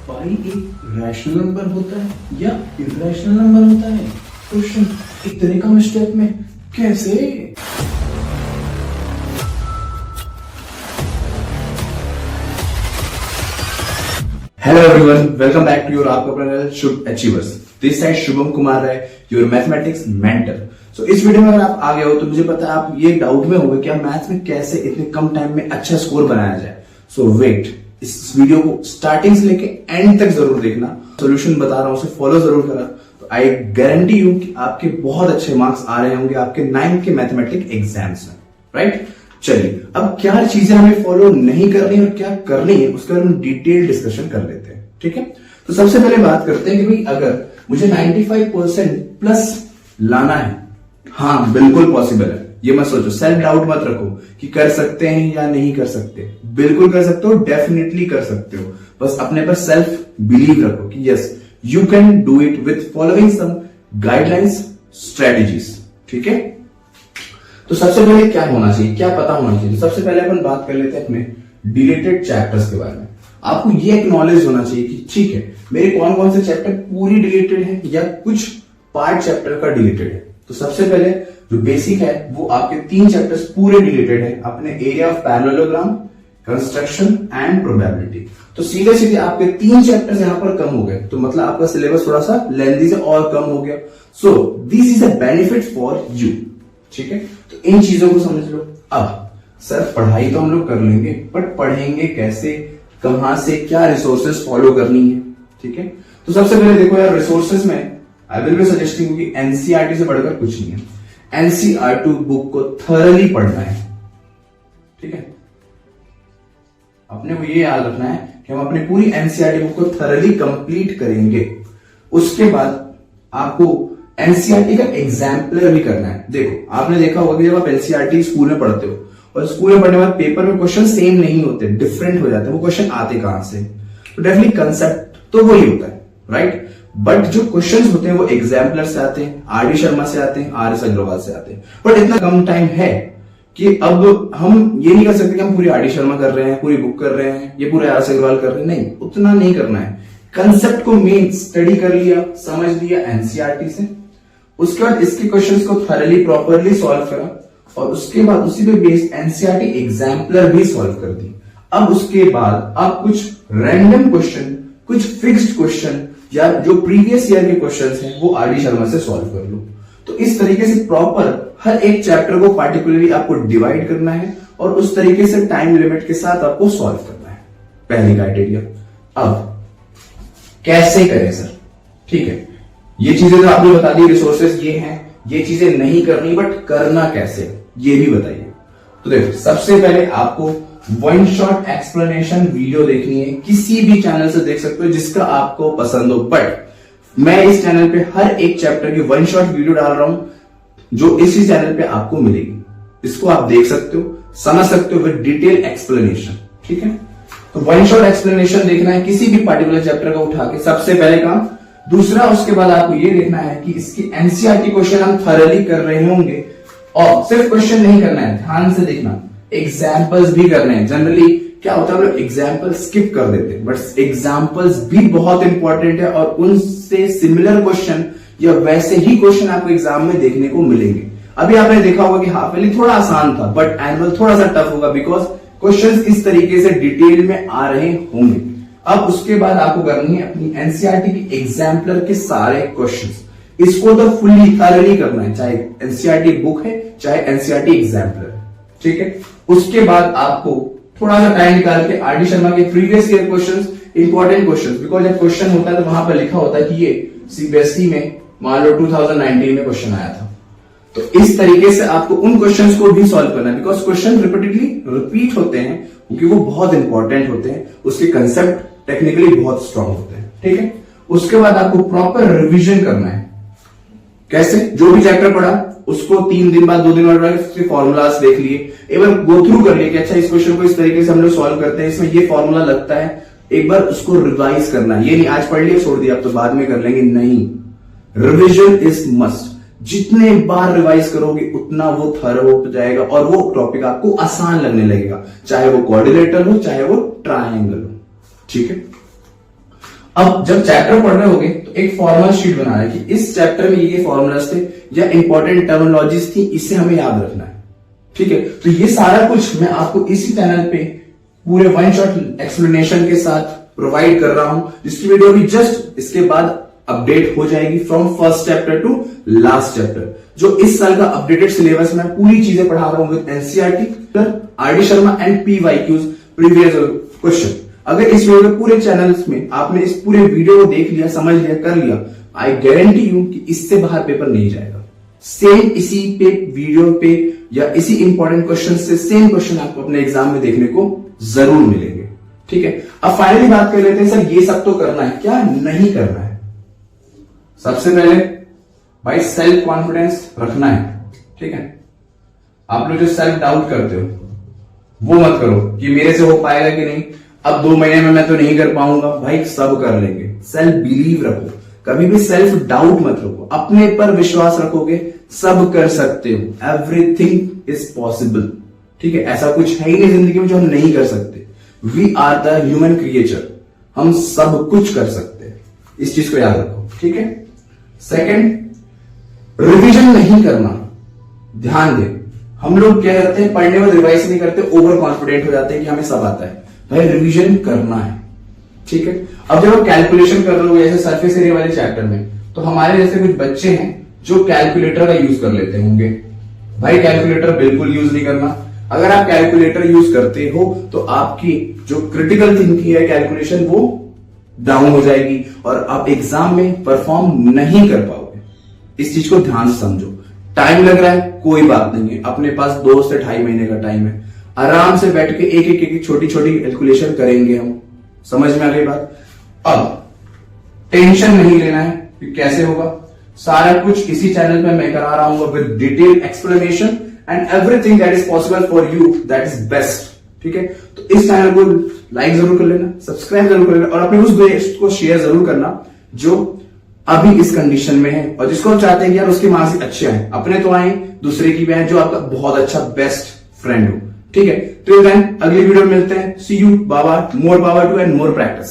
पाई एक rational number होता है या इरेशनल नंबर होता है? क्वेश्चन इतने कम स्टेप में कैसे? Hello everyone, welcome back to your आपका channel Shubh achievers. This side Shubham Kumar है, योर मैथमेटिक्स मेंटर। सो इस वीडियो में अगर आप आ गए हो तो मुझे पता है आप ये डाउट में होंगे कि आप मैथ्स में कैसे इतने कम टाइम में अच्छा स्कोर बनाया जाए। सो वेट, इस वीडियो को स्टार्टिंग से लेके एंड तक जरूर देखना। सॉल्यूशन बता रहा हूं, उसे फॉलो जरूर करा तो आई गारंटी यू कि आपके बहुत अच्छे मार्क्स आ रहे होंगे आपके 9th के मैथमेटिक्स एग्जाम्स में। राइट, चलिए अब क्या चीजें हमें फॉलो नहीं करनी और क्या करनी है उसके बारे में डिटेल डिस्कशन कर लेते हैं। ठीक है, तो सबसे पहले बात करते हैं कि भाई अगर मुझे 95% प्लस लाना है, हाँ बिल्कुल पॉसिबल है। ये मत सोचो, सेल्फ डाउट मत रखो कि कर सकते हैं या नहीं कर सकते। बिल्कुल कर सकते हो, डेफिनेटली कर सकते हो। बस अपने पर सेल्फ बिलीव रखो कि yes you can do it with following some guidelines, strategies. ठीक है, तो सबसे पहले क्या होना चाहिए, क्या पता होना चाहिए? सबसे पहले अपन बात कर लेते हैं अपने डिलीटेड चैप्टर्स के बारे में। आपको ये एक्नॉलेज होना चाहिए कि ठीक है, मेरे कौन कौन से चैप्टर पूरी डिलीटेड है या कुछ पार्ट चैप्टर का डिलीटेड है। तो सबसे पहले जो बेसिक है वो आपके 3 चैप्टर्स पूरे डिलीटेड है, अपने area of parallelogram, construction and probability. तो सीधे सीधे आपके 3 चैप्टर्स यहां पर कम हो गए, तो मतलब आपका सिलेबस थोड़ा सा लेंथी से और कम हो गया। So this is a benefit for you. ठीक है, तो इन चीजों को समझ लो। अब सर पढ़ाई तो हम लोग कर लेंगे, बट पढ़ेंगे कैसे, कहां से, क्या रिसोर्सेज फॉलो करनी है? ठीक है, तो सबसे पहले देखो यार, रिसोर्सेज में आई विल बी सजेस्टिंग कि एनसीईआरटी से बढ़कर कुछ नहीं है। एनसीईआरटी बुक को थॉरली पढ़ना है। ठीक है, अपने को ये याद रखना है कि हम अपनी पूरी एनसीईआरटी बुक को थॉरली कंप्लीट करेंगे। उसके बाद आपको एनसीईआरटी का एग्जाम्पलर भी करना है। देखो, आपने देखा होगा कि जब आप एनसीईआरटी स्कूल में पढ़ते हो और स्कूल में पढ़ने के बाद पेपर में क्वेश्चन सेम नहीं होते, डिफरेंट हो जाते हैं। वो क्वेश्चन आते कहां से? तो डेफिनेटली कंसेप्ट तो वही होता है, राइट? बट जो क्वेश्चंस होते हैं वो एग्जाम्पलर से आते हैं, आर डी शर्मा से आते हैं, आर एस अग्रवाल से आते हैं। बट इतना कम टाइम है कि अब हम ये नहीं कर सकते कि हम पूरी आर डी शर्मा कर रहे हैं, पूरी बुक कर रहे हैं, ये पूरे आर एस अग्रवाल कर रहे हैं। नहीं, उतना नहीं करना है। कंसेप्ट को मेन स्टडी कर लिया, समझ लिया एनसीईआरटी से, उसके बाद इसके क्वेश्चंस को थॉरली प्रॉपरली सॉल्व करा और उसके बाद उसी पे बेस्ड एनसीईआरटी एग्जाम्पलर भी सॉल्व कर दी। अब उसके बाद आप कुछ रैंडम क्वेश्चन, कुछ फिक्स्ड क्वेश्चन या जो प्रीवियस ईयर के क्वेश्चंस हैं वो आर डी शर्मा से सॉल्व कर लो। तो इस तरीके से प्रॉपर हर एक चैप्टर को पार्टिकुलरली आपको डिवाइड करना है और उस तरीके से टाइम लिमिट के साथ आपको सॉल्व करना है। पहली क्राइटेरिया। अब कैसे करें सर? ठीक है, ये चीजें तो आपने बता दी, रिसोर्सेज ये हैं, ये चीजें नहीं करनी, बट करना कैसे ये भी बताइए। तो देखो, सबसे पहले आपको वन शॉट एक्सप्लेनेशन वीडियो देखनी है। किसी भी चैनल से देख सकते हो जिसका आपको पसंद हो, बट मैं इस चैनल पे हर एक चैप्टर की वन शॉट वीडियो डाल रहा हूं जो इसी चैनल पे आपको मिलेगी। इसको आप देख सकते हो, समझ सकते हो विद डिटेल एक्सप्लेनेशन। ठीक है, तो वन शॉट एक्सप्लेनेशन देखना है किसी भी पार्टिकुलर चैप्टर का उठा के, सबसे पहले काम। दूसरा, उसके बाद आपको ये देखना है कि इसकी एनसीईआरटी क्वेश्चन हम थॉरली कर रहे होंगे और सिर्फ क्वेश्चन नहीं करना है, ध्यान से देखना, एग्जाम्पल्स भी करने हैं। जनरली क्या होता है, हम लोग एग्जाम्पल स्किप कर देते हैं, बट एग्जाम्पल्स भी बहुत इंपॉर्टेंट है और उनसे सिमिलर क्वेश्चन या वैसे ही क्वेश्चन आपको एग्जाम में देखने को मिलेंगे। अभी आपने देखा होगा कि हाफ ईयरली थोड़ा आसान था, बट एनुअल थोड़ा सा टफ होगा बिकॉज क्वेश्चंस इस तरीके से डिटेल में आ रहे होंगे। अब उसके बाद आपको करनी है अपनी एनसीईआरटी की एग्जाम्पलर के सारे क्वेश्चंस। इसको तो फुल्ली थॉरली करना है, चाहे एनसीईआरटी बुक है चाहे एनसीईआरटी एग्जाम्पलर। ठीक है, उसके बाद आपको थोड़ा सा टाइम निकाल के आर डी शर्मा के previous year questions, important questions, because जब क्वेश्चन होता है तो वहां पर लिखा होता है कि ये सीबीएसई में मान लो 2019 में क्वेश्चन आया था। तो इस तरीके से आपको उन क्वेश्चंस को भी सॉल्व करना है बिकॉज क्वेश्चन रिपीटेडली रिपीट होते हैं क्योंकि वो बहुत इंपॉर्टेंट होते हैं, उसके कंसेप्ट टेक्निकली बहुत स्ट्रांग होते हैं। ठीक है, उसके बाद आपको प्रॉपर रिविजन करना है। कैसे? जो भी चैप्टर पढ़ा उसको 3 दिन बाद, 2 दिन बाद उसके फॉर्मूलाज देख लिए, एक बार गो थ्रू कर लिए कि अच्छा इस क्वेश्चन को इस तरीके से हम लोग सॉल्व करते हैं, इसमें ये फॉर्मूला लगता है। एक बार उसको रिवाइज करना है, ये नहीं आज पढ़ लिया छोड़ दिया अब तो बाद में कर लेंगे, नहीं, रिविजन इज मस्ट। जितने बार रिवाइज करोगे उतना वो थरो हो जाएगा और वो टॉपिक आपको आसान लगने लगेगा, चाहे वो क्वाड्रिलेटरल हो चाहे वो ट्रायंगल हो। ठीक है, अब जब चैप्टर पढ़ रहे होगे तो एक फॉर्मूला शीट बनाना है कि इस चैप्टर में ये फॉर्मूलाज थे या इंपॉर्टेंट टर्मिनोलॉजीज थी, इसे हमें याद रखना है। ठीक है, तो ये सारा कुछ मैं आपको इसी चैनल पे पूरे वन शॉट एक्सप्लेनेशन के साथ प्रोवाइड कर रहा हूं, जिसकी वीडियो भी जस्ट इसके बाद अपडेट हो जाएगी from first chapter two last chapter. जो इस साल का अपडेटेड सिलेबस में पूरी चीजें पढ़ा रहा हूं with NCERT, RD Sharma and PYQs previous question. अगर इस वीडियो के पूरे चैनल्स में आपने इस पूरे वीडियो को देख लिया, समझ लिया, कर लिया, आई गारंटी यू कि इससे बाहर पेपर नहीं जाएगा। सेम इसी पे वीडियो पे या इसी इंपॉर्टेंट क्वेश्चन से सेम क्वेश्चन आपको अपने एग्जाम में देखने को जरूर मिलेंगे। ठीक है, अब फाइनली बात कर लेते हैं सर ये सब तो करना है, क्या नहीं करना है। सबसे पहले भाई सेल्फ कॉन्फिडेंस रखना है। ठीक है, आप लोग जो सेल्फ डाउट करते हो वो मत करो कि मेरे से हो पाएगा कि नहीं, अब 2 महीने में मैं तो नहीं कर पाऊंगा। भाई सब कर लेंगे। सेल्फ बिलीव रखो, कभी भी सेल्फ डाउट मत रखो, अपने पर विश्वास रखोगे, सब कर सकते हो। Everything is possible. ठीक है, ऐसा कुछ है ही नहीं जिंदगी में जो हम नहीं कर सकते। We are the human creature, हम सब कुछ कर सकते हैं, इस चीज को याद रखो। ठीक है, सेकंड, रिवीजन नहीं करना। ध्यान दे, हम लोग क्या करते हैं, पढ़ने में रिवाइज नहीं करते, ओवर कॉन्फिडेंट हो जाते हैं कि हमें सब आता है। भाई रिवीजन करना है। ठीक है, अब जब आप कैलकुलेशन कर रहे हो जैसे सरफेस एरिया वाले चैप्टर में, तो हमारे जैसे कुछ बच्चे हैं जो कैलकुलेटर का यूज कर लेते होंगे। भाई कैलकुलेटर बिल्कुल यूज नहीं करना। अगर आप कैलकुलेटर यूज करते हो तो आपकी जो क्रिटिकल थिंकिंग है, कैलकुलेशन, वो डाउन हो जाएगी और आप एग्जाम में परफॉर्म नहीं कर पाओगे। इस चीज को ध्यान से समझो। टाइम लग रहा है, कोई बात नहीं है, अपने पास 2 से 2.5 महीने का टाइम है। आराम से बैठ के एक एक छोटी छोटी कैलकुलेशन करेंगे हम। समझ में आ गई बात। अब टेंशन नहीं लेना है कि कैसे होगा, सारा कुछ इसी चैनल पे मैं करा रहा हूं with detail explanation and everything that is possible for you, that is best. ठीक है, तो इस चैनल को लाइक जरूर कर लेना, सब्सक्राइब जरूर कर लेना और अपने उस दोस्त को शेयर जरूर करना जो अभी इस कंडीशन में है और जिसको चाहते हैं कि यार उसके मार्क्स अच्छे आए। अपने तो आए, दूसरे की भी आए, जो आपका बहुत अच्छा बेस्ट फ्रेंड हो। ठीक है, तो अगली वीडियो में मिलते हैं। सी यू, बाबा, more power to and more practice.